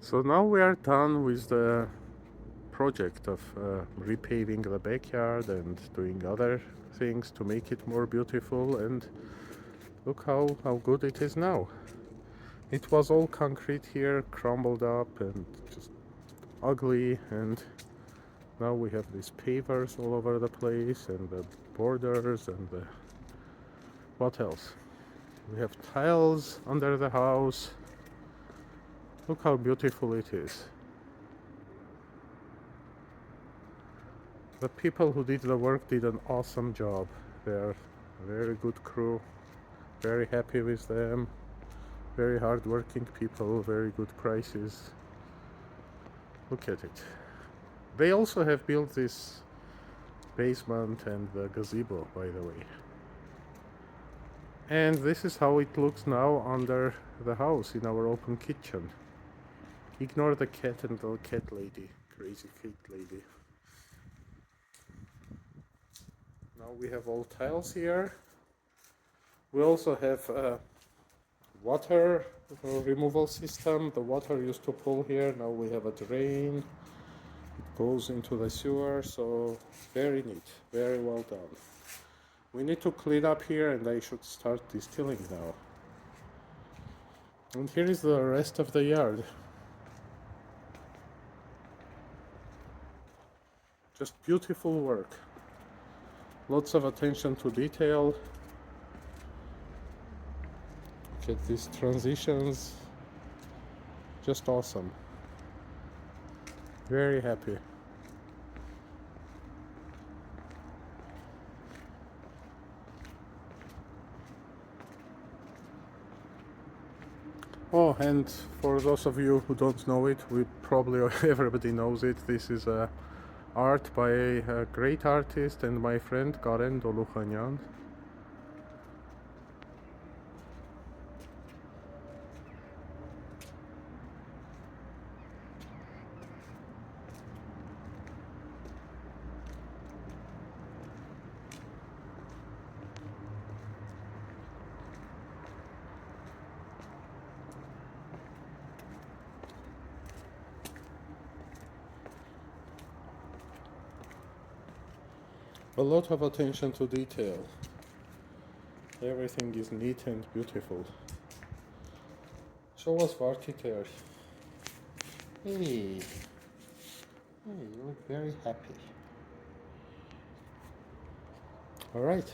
So now we are done with the project of repaving the backyard and doing other things to make it more beautiful, and look how good it is now. It was all concrete here, crumbled up and just ugly, and now we have these pavers all over the place and the borders and the what else? We have tiles under the house. Look how beautiful it is. The people who did the work did an awesome job. They're a very good crew, very happy with them, very hard-working people, very good prices. Look at it. They also have built this basement and the gazebo, by the way. And this is how it looks now under the house in our open kitchen. Ignore the cat and the cat lady, crazy cat lady. Now we have all tiles here. We also have a water removal system. The water used to pool here, now we have a drain. It goes into the sewer, so very neat, very well done. We need to clean up here and I should start distilling now. And here is the rest of the yard. Just beautiful work. Lots of attention to detail. Look at these transitions. Just awesome. Very happy. Oh, and for those of you who don't know it, we probably everybody knows it. This is art by a great artist and my friend Karen Doluhanyan. A lot of attention to detail. Everything is neat and beautiful. Show us what it is. Hey, you look very happy. All right.